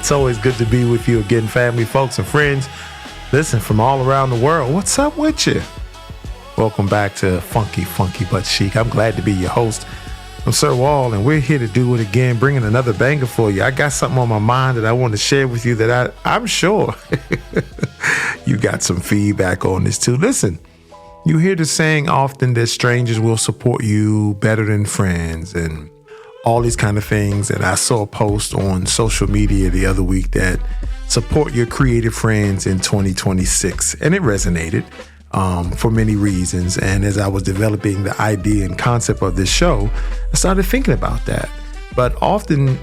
It's always good to be with you again, family, folks, and friends. Listen, from all around the world, what's up with you? Welcome back to Funky But Chic. I'm glad to be your host. I'm Sir Wall, and we're here to do it again, bringing another banger for you. I got something on my mind that I want to share with you that I'm sure you got some feedback on this too. Listen, you hear the saying often that strangers will support you better than friends and all these kind of things. And I saw a post on social media the other week that support your creative friends in 2026. And it resonated for many reasons. And as I was developing the idea and concept of this show, I started thinking about that. But often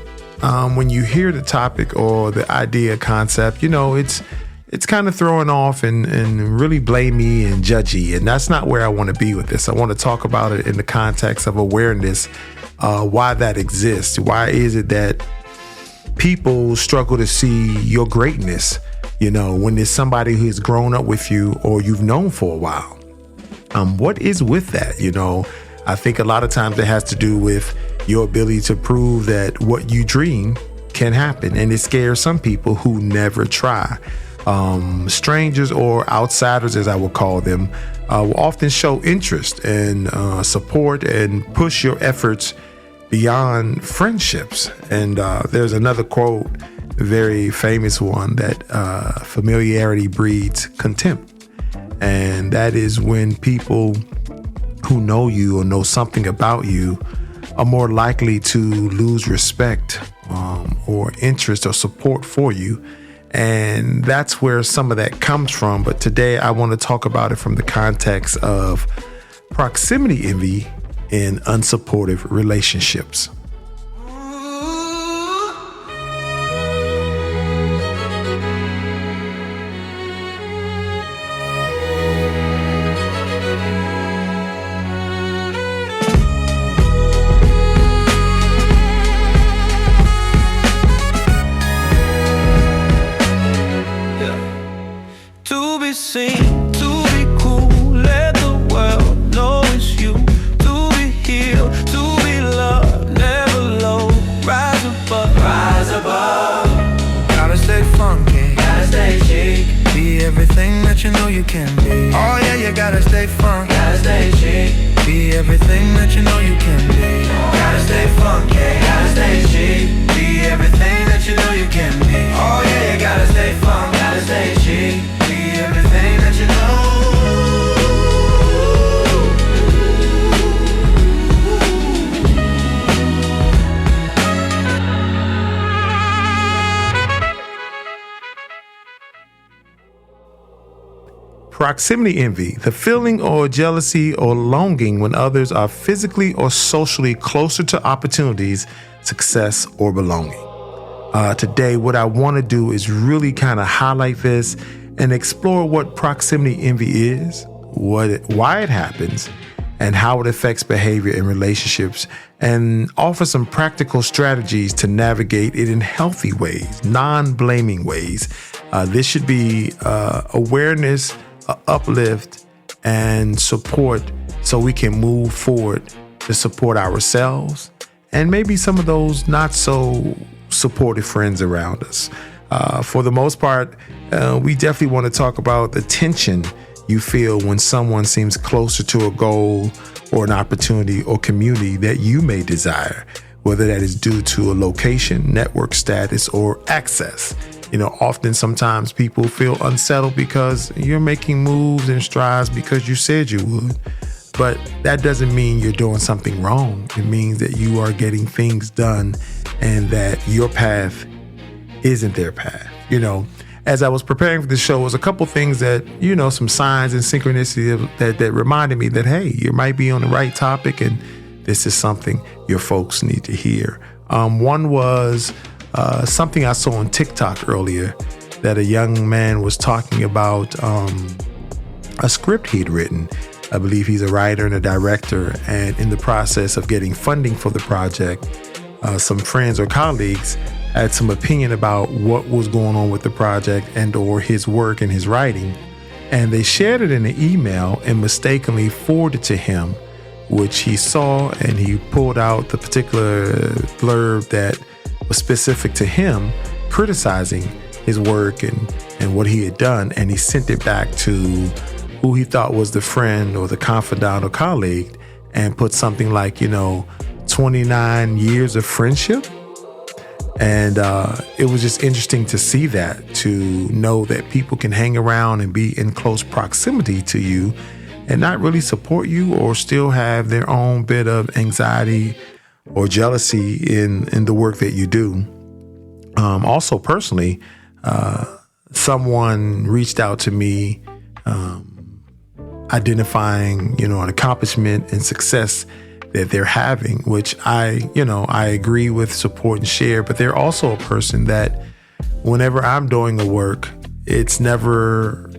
when you hear the topic or the idea concept, it's kind of throwing off and really blamey and judgy. And that's not where I want to be with this. I want to talk about it in the context of awareness, why that exists. Why is it that people struggle to see your greatness, when there's somebody who has grown up with you or you've known for a while? What is with that? I think a lot of times it has to do with your ability to prove that what you dream can happen. And it scares some people who never try. Strangers or outsiders, as I would call them, will often show interest and support and push your efforts beyond friendships. And there's another quote, a very famous one, that familiarity breeds contempt. And that is when people who know you or know something about you are more likely to lose respect or interest or support for you. And that's where some of that comes from. But today I want to talk about it from the context of proximity envy in unsupportive relationships. Proximity envy, the feeling or jealousy or longing when others are physically or socially closer to opportunities, success, or belonging. Today, what I want to do is really kind of highlight this and explore what proximity envy is, why it happens, and how it affects behavior in relationships, and offer some practical strategies to navigate it in healthy ways, non-blaming ways. This should be awareness, uplift, and support so we can move forward to support ourselves and maybe some of those not so supportive friends around us. For the most part, we definitely want to talk about the tension you feel when someone seems closer to a goal or an opportunity or community that you may desire, whether that is due to a location, network status, or access. Often sometimes people feel unsettled because you're making moves and strides because you said you would. But that doesn't mean you're doing something wrong. It means that you are getting things done and that your path isn't their path. As I was preparing for the show, was a couple things that, some signs and synchronicity that reminded me that, hey, you might be on the right topic and this is something your folks need to hear. One was something I saw on TikTok earlier, that a young man was talking about a script he'd written. I believe he's a writer and a director, and in the process of getting funding for the project, some friends or colleagues had some opinion about what was going on with the project and or his work and his writing, and they shared it in an email and mistakenly forwarded to him, which he saw, and he pulled out the particular blurb that was specific to him criticizing his work and what he had done. And he sent it back to who he thought was the friend or the confidant or colleague and put something like, 29 years of friendship. And it was just interesting to see that, to know that people can hang around and be in close proximity to you and not really support you or still have their own bit of anxiety or jealousy in the work that you do. Also, personally, someone reached out to me identifying, an accomplishment and success that they're having, which I agree with, support, and share. But they're also a person that whenever I'm doing the work, it's never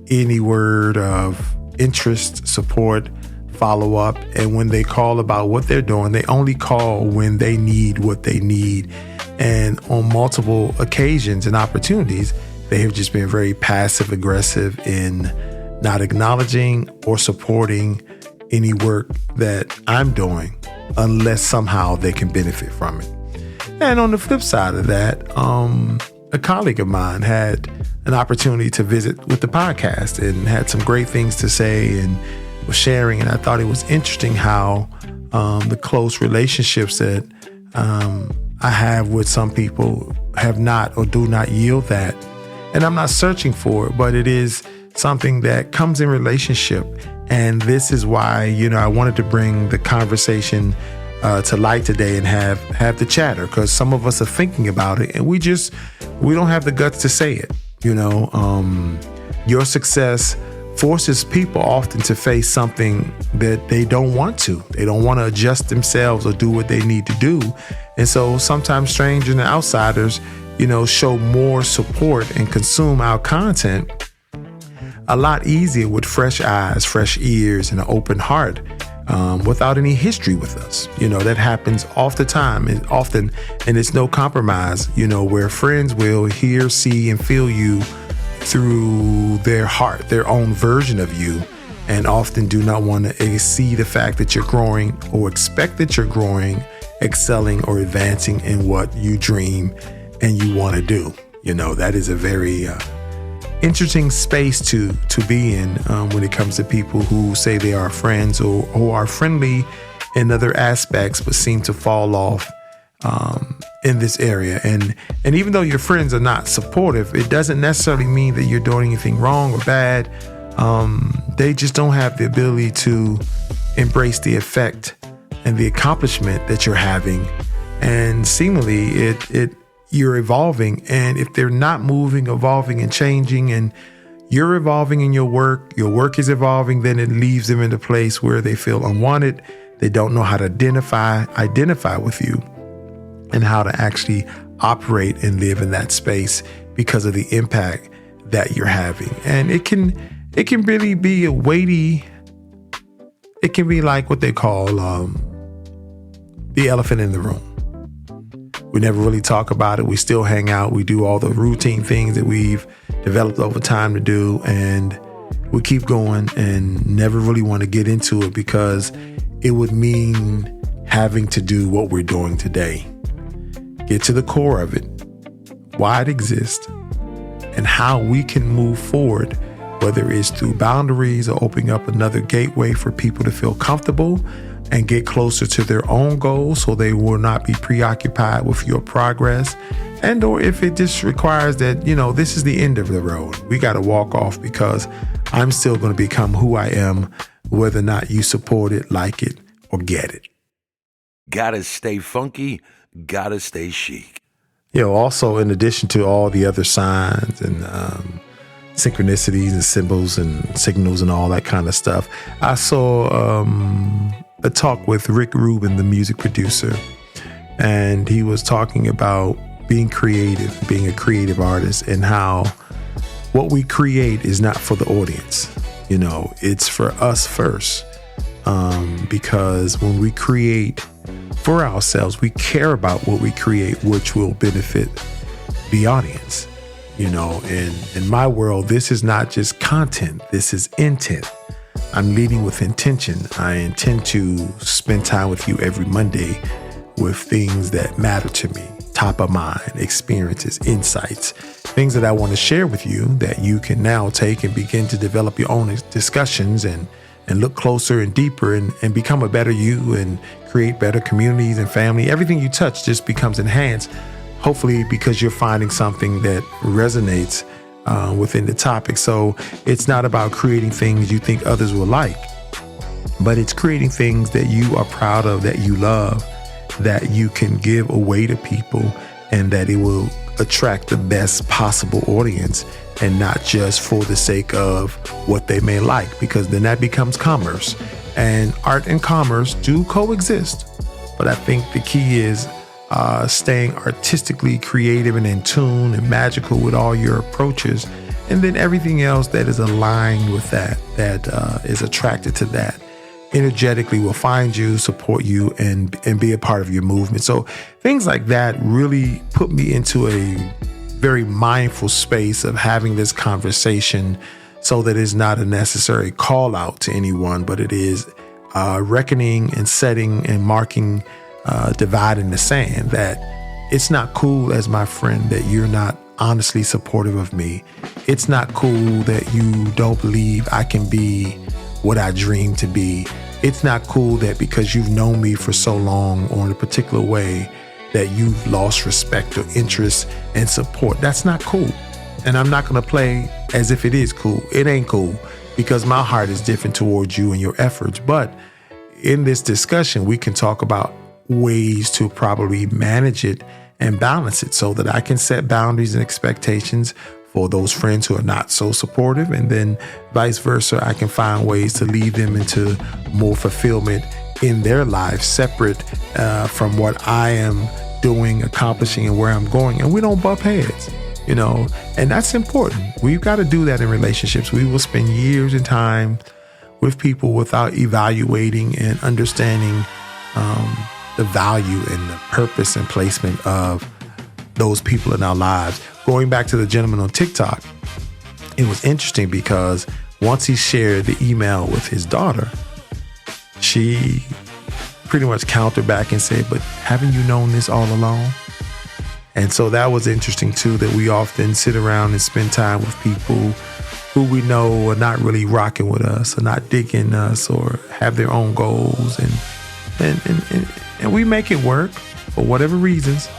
any word of interest, support, follow up. And when they call about what they're doing, they only call when they need what they need. And on multiple occasions and opportunities, they have just been very passive aggressive in not acknowledging or supporting any work that I'm doing unless somehow they can benefit from it. And on the flip side of that, a colleague of mine had an opportunity to visit with the podcast and had some great things to say and was sharing. And I thought it was interesting how the close relationships that I have with some people have not or do not yield that. And I'm not searching for it, but it is something that comes in relationship. And this is why, I wanted to bring the conversation to light today and have the chatter, because some of us are thinking about it and we don't have the guts to say it. Your success forces people often to face something that they don't want to. They don't want to adjust themselves or do what they need to do. And so sometimes strangers and outsiders, show more support and consume our content a lot easier with fresh eyes, fresh ears, and an open heart, without any history with us. That happens all the time and often, and it's no compromise, where friends will hear, see, and feel you through their heart, their own version of you, and often do not want to see the fact that you're growing or expect that you're growing, excelling, or advancing in what you dream and you want to do. That is a very interesting space to be in when it comes to people who say they are friends or who are friendly in other aspects but seem to fall off in this area. And even though your friends are not supportive, it doesn't necessarily mean that you're doing anything wrong or bad. They just don't have the ability to embrace the effect and the accomplishment that you're having. And seemingly you're evolving. And if they're not moving, evolving, and changing, and you're evolving in your work is evolving, then it leaves them in a place where they feel unwanted. They don't know how to identify with you and how to actually operate and live in that space because of the impact that you're having. And it can really be a weighty, it can be like what they call the elephant in the room. We never really talk about it. We still hang out. We do all the routine things that we've developed over time to do. And we keep going and never really want to get into it because it would mean having to do what we're doing today. Get to the core of it, why it exists, and how we can move forward, whether it's through boundaries or opening up another gateway for people to feel comfortable and get closer to their own goals so they will not be preoccupied with your progress. And or if it just requires that, this is the end of the road. We got to walk off because I'm still going to become who I am, whether or not you support it, like it, or get it. Gotta stay funky, gotta stay chic. Also, in addition to all the other signs and synchronicities and symbols and signals and all that kind of stuff, I saw a talk with Rick Rubin, the music producer, and he was talking about being creative, being a creative artist, and how what we create is not for the audience. It's for us first, because when we create for ourselves, we care about what we create, which will benefit the audience. In my world, this is not just content, this is intent. I'm leading with intention. I intend to spend time with you every Monday with things that matter to me, top of mind experiences, insights, things that I want to share with you that you can now take and begin to develop your own discussions and look closer and deeper and become a better you and create better communities and family. Everything you touch just becomes enhanced, hopefully because you're finding something that resonates within the topic. So it's not about creating things you think others will like, but it's creating things that you are proud of, that you love, that you can give away to people, and that it will attract the best possible audience, and not just for the sake of what they may like, because then that becomes commerce. And art and commerce do coexist. But I think the key is staying artistically creative and in tune and magical with all your approaches. And then everything else that is aligned with that is attracted to that, energetically will find you, support you, and be a part of your movement. So things like that really put me into a very mindful space of having this conversation, so that it's not a necessary call out to anyone, but it is reckoning and setting and marking, divide in the sand, that it's not cool as my friend that you're not honestly supportive of me. It's not cool that you don't believe I can be what I dream to be. It's not cool that because you've known me for so long or in a particular way that you've lost respect or interest and support. That's not cool. And I'm not going to play as if it is cool. It ain't cool, because my heart is different towards you and your efforts. But in this discussion, we can talk about ways to probably manage it and balance it, so that I can set boundaries and expectations for those friends who are not so supportive, and then vice versa, I can find ways to lead them into more fulfillment in their lives, separate from what I am doing, accomplishing, and where I'm going. And we don't bump heads, and that's important. We've got to do that in relationships. We will spend years and time with people without evaluating and understanding the value and the purpose and placement of those people in our lives. Going back to the gentleman on TikTok, it was interesting because once he shared the email with his daughter, she pretty much countered back and said, "But haven't you known this all along?" And so that was interesting too, that we often sit around and spend time with people who we know are not really rocking with us, or not digging us, or have their own goals, and we make it work for whatever reasons.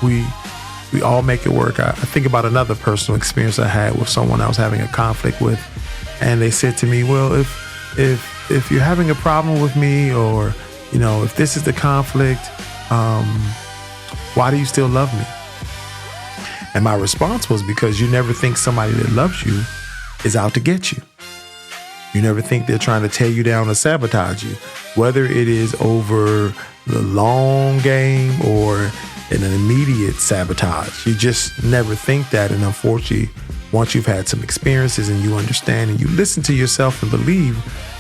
We all make it work. I think about another personal experience I had with someone I was having a conflict with, and they said to me, "Well, if you're having a problem with me, or if this is the conflict, why do you still love me?" And my response was, because you never think somebody that loves you is out to get you. You never think they're trying to tear you down or sabotage you, whether it is over the long game or an immediate sabotage. You just never think that. And unfortunately, once you've had some experiences and you understand and you listen to yourself and believe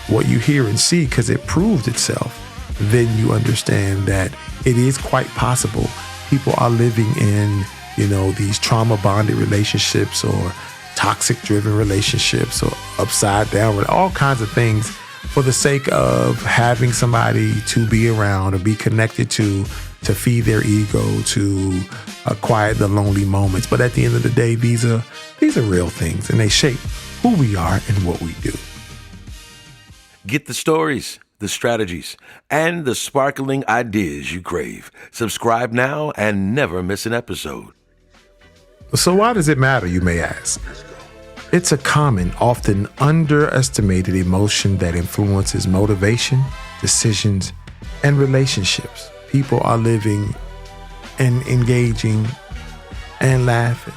what you hear and see, because it proved itself, then you understand that it is quite possible people are living in, these trauma bonded relationships, or toxic driven relationships, or upside down, with all kinds of things, for the sake of having somebody to be around or be connected to feed their ego, to quiet the lonely moments. But at the end of the day, these are real things, and they shape who we are and what we do. Get the stories, the strategies, and the sparkling ideas you crave. Subscribe now and never miss an episode. So why does it matter, you may ask? It's a common, often underestimated emotion that influences motivation, decisions, and relationships. People are living and engaging and laughing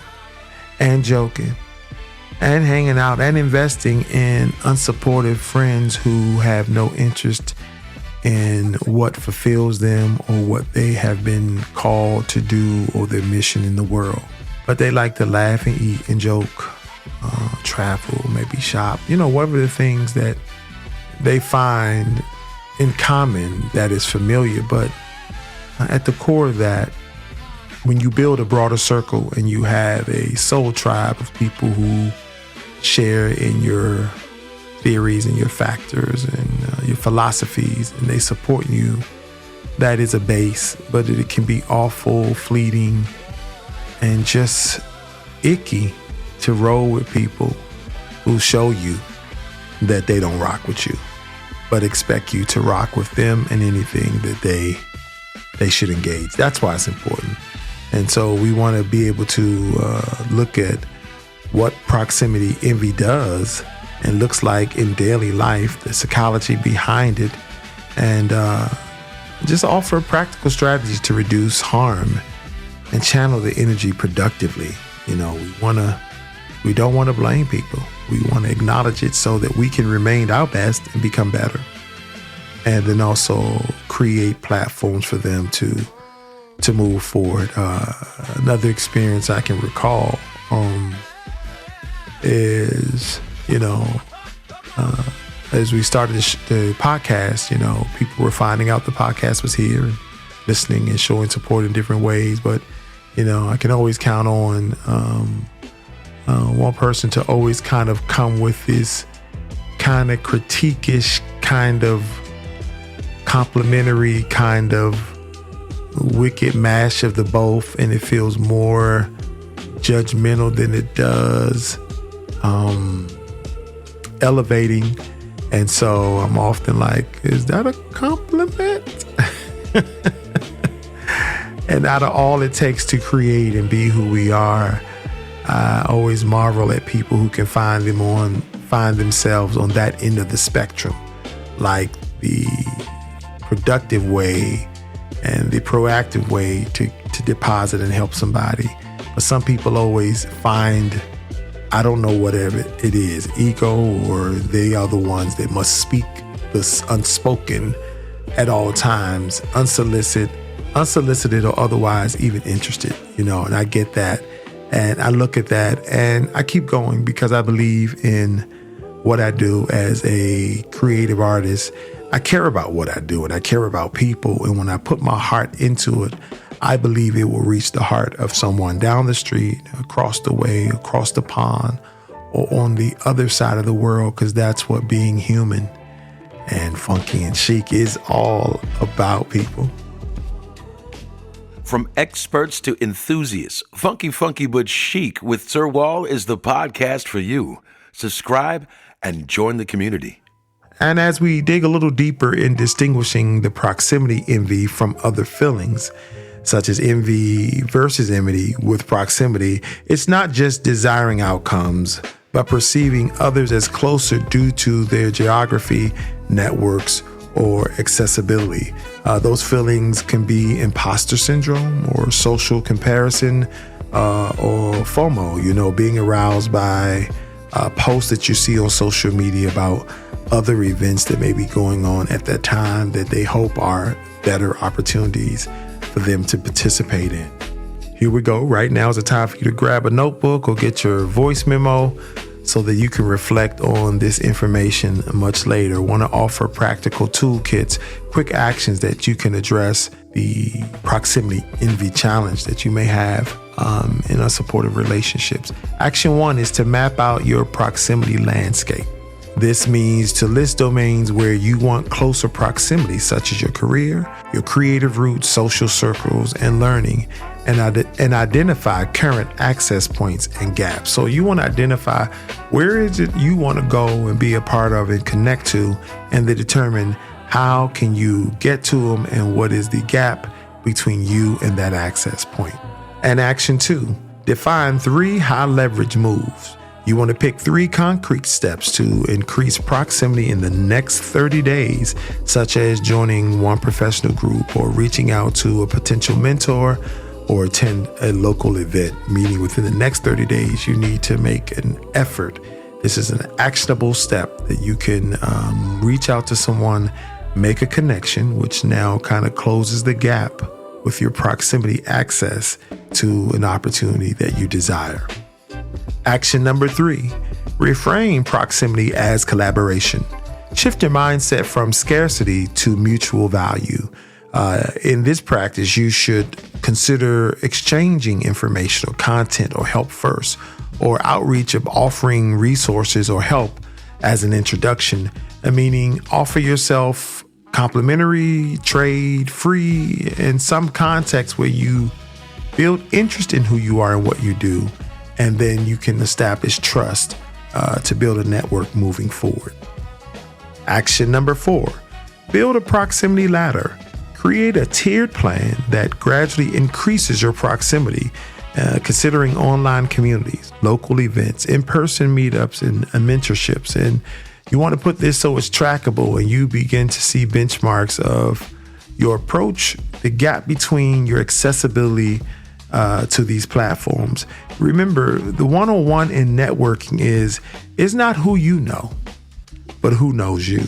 and joking and hanging out and investing in unsupportive friends who have no interest in what fulfills them or what they have been called to do or their mission in the world. But they like to laugh and eat and joke, travel, maybe shop, whatever the things that they find in common that is familiar. But at the core of that, when you build a broader circle and you have a soul tribe of people who share in your theories and your factors and your philosophies, and they support you, that is a base, but it can be awful, fleeting, and just icky to roll with people who show you that they don't rock with you, but expect you to rock with them in anything that they should engage. That's why it's important. And so we want to be able to look at what proximity envy does and looks like in daily life, the psychology behind it, and just offer practical strategies to reduce harm and channel the energy productively. You know, we don't want to blame people. We want to acknowledge it so that we can remain our best and become better. And then also create platforms for them to move forward. Another experience I can recall is, as we started the podcast, people were finding out the podcast was here and listening and showing support in different ways. But, I can always count on one person to always kind of come with this kind of critique-ish, kind of complimentary, kind of wicked mash of the both, and it feels more judgmental than it does elevating. And so I'm often like, is that a compliment? And out of all it takes to create and be who we are, I always marvel at people who can find themselves on that end of the spectrum, like the productive way and the proactive way to deposit and help somebody. But some people always find, I don't know, whatever it is, ego, or they are the ones that must speak this unspoken at all times, unsolicited or otherwise even interested, and I get that. And I look at that and I keep going because I believe in what I do as a creative artist. I care about what I do and I care about people. And when I put my heart into it, I believe it will reach the heart of someone down the street, across the way, across the pond, or on the other side of the world, because that's what being human and funky and chic is all about, people. From experts to enthusiasts, Funky but Chic with Sir Wall is the podcast for you. Subscribe and join the community. And as we dig a little deeper in distinguishing the proximity envy from other feelings, such as envy versus enmity with proximity, it's not just desiring outcomes, but perceiving others as closer due to their geography, networks, or accessibility. Those feelings can be imposter syndrome or social comparison or FOMO, being aroused by posts that you see on social media about other events that may be going on at that time that they hope are better opportunities for them to participate in. Here we go. Right now is the time for you to grab a notebook or get your voice memo so that you can reflect on this information much later. I want to offer practical toolkits, quick actions that you can address the proximity envy challenge that you may have in unsupportive relationships. Action 1 is to map out your proximity landscape. This means to list domains where you want closer proximity, such as your career, your creative roots, social circles, and learning, and identify current access points and gaps. So you want to identify where is it you want to go and be a part of and connect to, and then determine how can you get to them and what is the gap between you and that access point. And action 2, define 3 high leverage moves. You want to pick 3 concrete steps to increase proximity in the next 30 days, such as joining one professional group or reaching out to a potential mentor or attend a local event. Meaning within the next 30 days, you need to make an effort. This is an actionable step that you can reach out to someone, make a connection, which now kind of closes the gap with your proximity access to an opportunity that you desire. Action number 3, reframe proximity as collaboration. Shift your mindset from scarcity to mutual value. In this practice, you should consider exchanging information or content or help first, or outreach of offering resources or help as an introduction, meaning offer yourself complimentary, trade, free, in some context where you build interest in who you are and what you do, and then you can establish trust to build a network moving forward. Action number 4, build a proximity ladder. Create a tiered plan that gradually increases your proximity, considering online communities, local events, in-person meetups, and mentorships. And you want to put this so it's trackable and you begin to see benchmarks of your approach, the gap between your accessibility to these platforms. Remember, the one-on-one in networking is not who you know, but who knows you.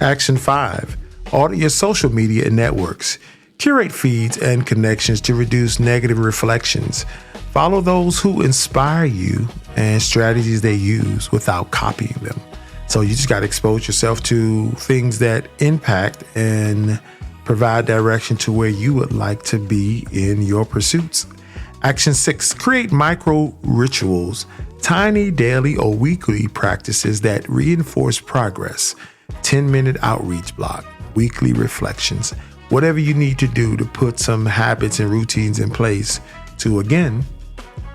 Action 5, audit your social media and networks. Curate feeds and connections to reduce negative reflections. Follow those who inspire you and strategies they use without copying them. So you just got to expose yourself to things that impact and provide direction to where you would like to be in your pursuits. Action 6, create micro rituals, tiny daily or weekly practices that reinforce progress. 10-minute outreach block, weekly reflections, whatever you need to do to put some habits and routines in place to, again,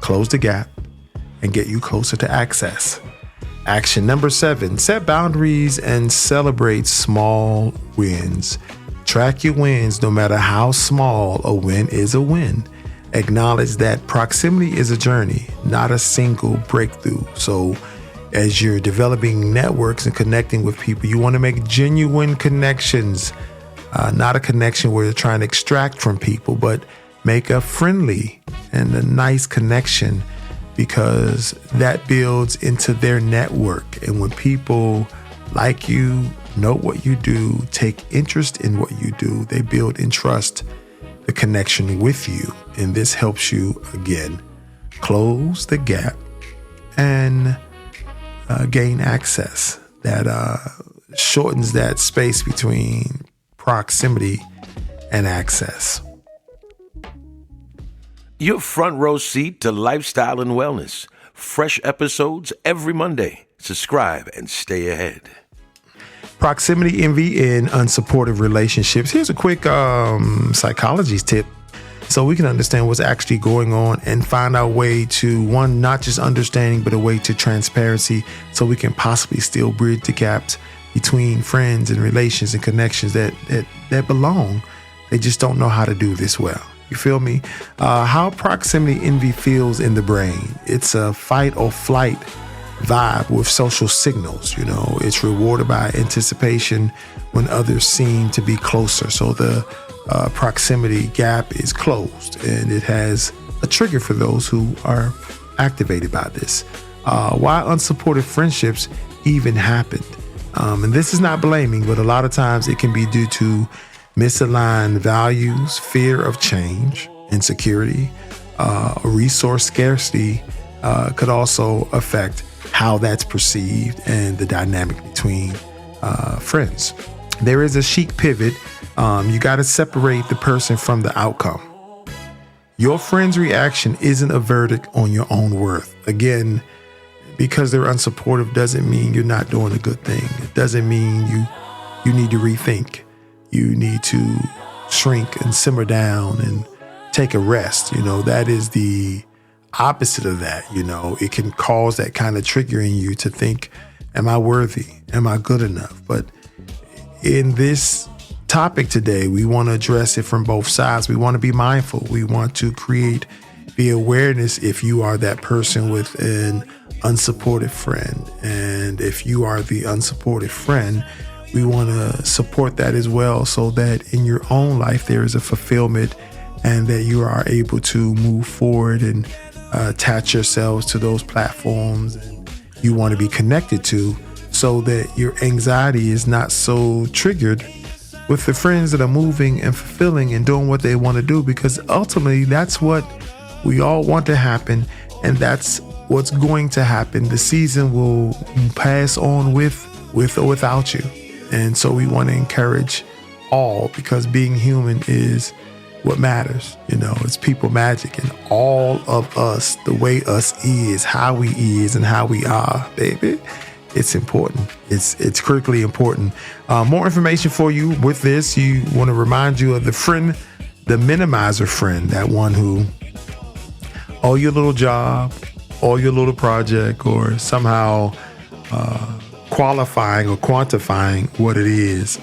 close the gap and get you closer to access. Action number 7, set boundaries and celebrate small wins. Track your wins no matter how small. A win is a win. Acknowledge that proximity is a journey, not a single breakthrough. So as you're developing networks and connecting with people, you want to make genuine connections, not a connection where you're trying to extract from people, but make a friendly and a nice connection, because that builds into their network. And when people like you, know what you do, take interest in what you do, they build and trust the connection with you. And this helps you, again, close the gap and gain access. That shortens that space between proximity and access. Your front row seat to lifestyle and wellness. Fresh episodes every Monday. Subscribe and stay ahead. Proximity envy in unsupportive relationships. Here's a quick psychology tip so we can understand what's actually going on and find our way to, one, not just understanding, but a way to transparency, so we can possibly still bridge the gaps between friends and relations and connections that belong. They just don't know how to do this well. You feel me? How proximity envy feels in the brain. It's a fight or flight vibe with social signals. You know, it's rewarded by anticipation when others seem to be closer. So the proximity gap is closed, and it has a trigger for those who are activated by this. Why unsupportive friendships even happened. And this is not blaming, but a lot of times it can be due to misaligned values, fear of change, insecurity, resource scarcity could also affect how that's perceived and the dynamic between friends. There is a chic pivot. You got to separate the person from the outcome. Your friend's reaction isn't a verdict on your own worth. Again, because they're unsupportive doesn't mean you're not doing a good thing. It doesn't mean you need to rethink. You need to shrink and simmer down and take a rest. You know, that is the opposite of that. You know, it can cause that kind of trigger in you to think, am I worthy? Am I good enough? But in this topic today, we want to address it from both sides. We want to be mindful. We want to create the awareness if you are that person with an unsupportive friend. And if you are the unsupportive friend, we want to support that as well, so that in your own life there is a fulfillment and that you are able to move forward and attach yourselves to those platforms and you want to be connected to, so that your anxiety is not so triggered with the friends that are moving and fulfilling and doing what they want to do, because ultimately that's what we all want to happen, and that's what's going to happen. The season will pass on with or without you. And so we want to encourage all, because being human is what matters. You know, it's people magic, and all of us, the way us is, how we is and how we are, baby, it's important. It's critically important. More information for you with this. You want to remind you of the minimizer friend, that one who all your little job, all your little project, or somehow qualifying or quantifying what it is.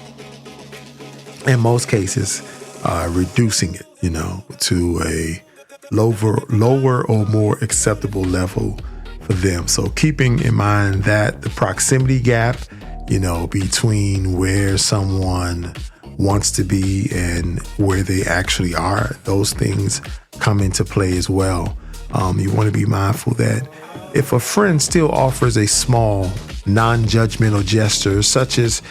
In most cases, reducing it, to a lower or more acceptable level for them. So keeping in mind that the proximity gap, between where someone wants to be and where they actually are, those things come into play as well. You want to be mindful that if a friend still offers a small, non-judgmental gesture, such as,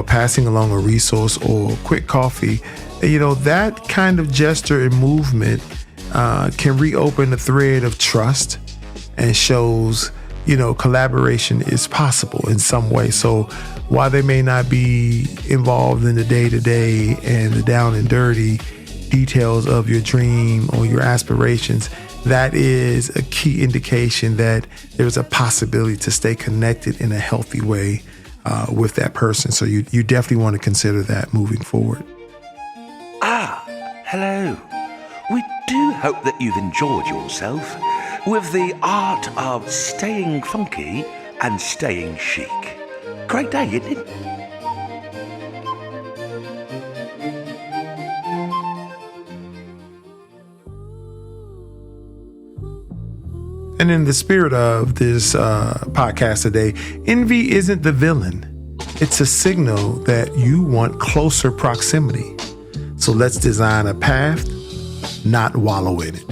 passing along a resource or quick coffee, that kind of gesture and movement can reopen the thread of trust and shows, collaboration is possible in some way. So while they may not be involved in the day-to-day and the down and dirty details of your dream or your aspirations, that is a key indication that there's a possibility to stay connected in a healthy way with that person. So you definitely want to consider that moving forward. Hello. We do hope that you've enjoyed yourself with the art of staying funky and staying chic. Great day, isn't it? And in the spirit of this podcast today, envy isn't the villain. It's a signal that you want closer proximity. So let's design a path, not wallow in it.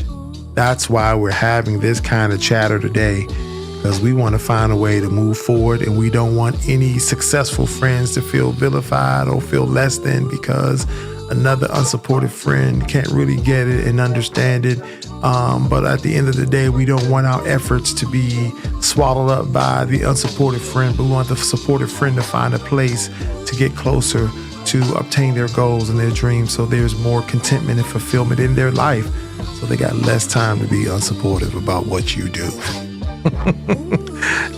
That's why we're having this kind of chatter today, because we want to find a way to move forward, and we don't want any successful friends to feel vilified or feel less than because another unsupportive friend can't really get it and understand it. But at the end of the day, we don't want our efforts to be swallowed up by the unsupportive friend, but we want the supportive friend to find a place to get closer to obtain their goals and their dreams, so there's more contentment and fulfillment in their life, so they got less time to be unsupportive about what you do.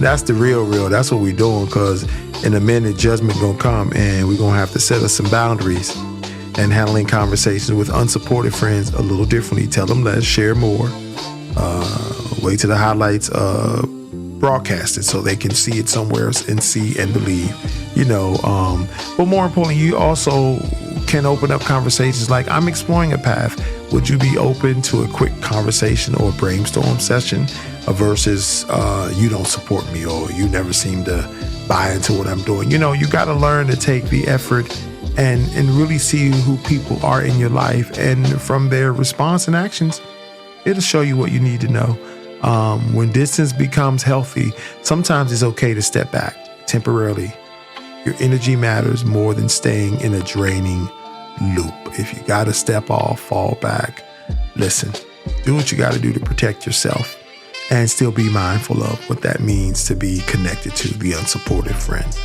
That's the real. That's what we're doing, because in a minute, judgment gonna come, and we're gonna have to set us some boundaries and handling conversations with unsupportive friends a little differently. Tell them less, share more, wait till the highlights broadcasted so they can see it somewhere else and see and believe, but more importantly, you also can open up conversations like, I'm exploring a path. Would you be open to a quick conversation or a brainstorm session versus you don't support me, or you never seem to buy into what I'm doing? You got to learn to take the effort and really see who people are in your life, and from their response and actions, it'll show you what you need to know. When distance becomes healthy, sometimes it's okay to step back temporarily. Your energy matters more than staying in a draining loop. If you got to step off, fall back, listen, do what you got to do to protect yourself, and still be mindful of what that means to be connected to the unsupportive friend.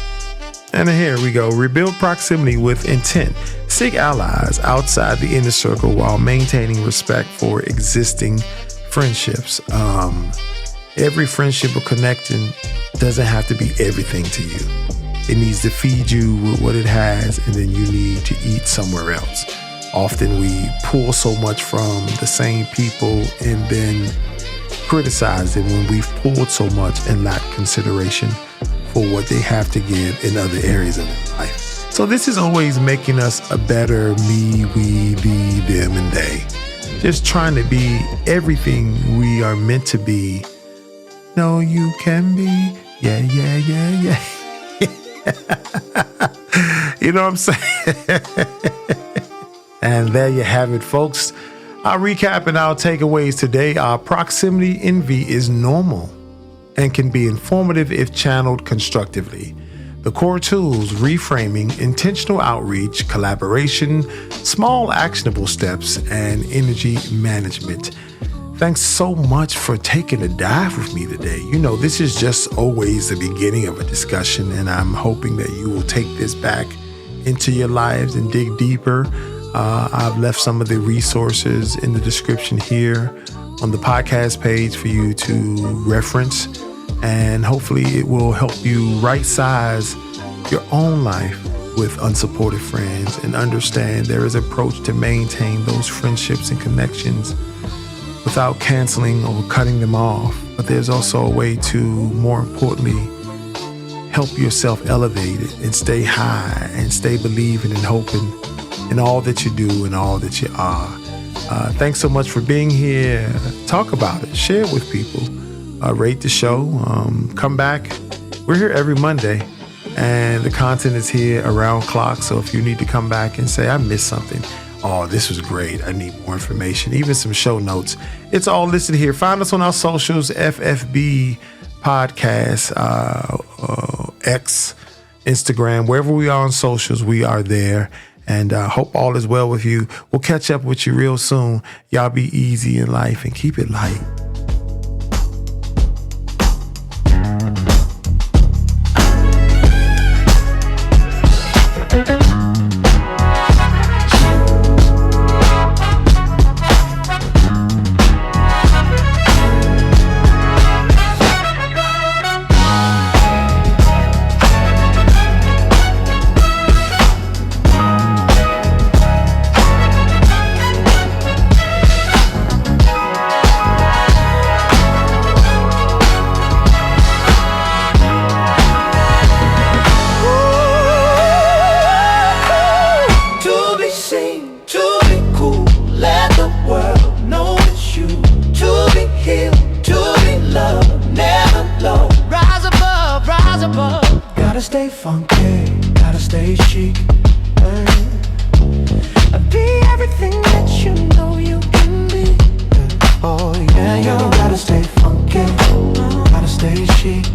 And here we go. Rebuild proximity with intent. Seek allies outside the inner circle while maintaining respect for existing friendships. Every friendship or connection doesn't have to be everything to you. It needs to feed you with what it has, and then you need to eat somewhere else. Often we pull so much from the same people and then criticize them when we've pulled so much and lack consideration for what they have to give in other areas of their life. So this is always making us a better me, we, thee, them, and they. Just trying to be everything we are meant to be. No, you can be. Yeah. You know what I'm saying? And there you have it, folks. Our recap and our takeaways today are: proximity envy is normal and can be informative if channeled constructively. The core tools: reframing, intentional outreach, collaboration, small actionable steps, and energy management. Thanks so much for taking a dive with me today. This is just always the beginning of a discussion, and I'm hoping that you will take this back into your lives and dig deeper. I've left some of the resources in the description here on the podcast page for you to reference and hopefully it will help you right size your own life with unsupportive friends and understand there is an approach to maintain those friendships and connections without canceling or cutting them off. But there's also a way to, more importantly, help yourself elevate it and stay high and stay believing and hoping in all that you do and all that you are. Thanks so much for being here. Talk about it. Share it with people. Rate the show. Come back. We're here every Monday, and the content is here around clock. So if you need to come back and say, I missed something, oh, this was great, I need more information, even some show notes, it's all listed here. Find us on our socials, FFB Podcast, X, Instagram, wherever we are on socials, we are there. And hope all is well with you. We'll catch up with you real soon. Y'all be easy in life and keep it light. Gotta stay funky, gotta stay chic. Be everything that you know you can be. Oh yeah, you gotta stay funky, gotta stay chic.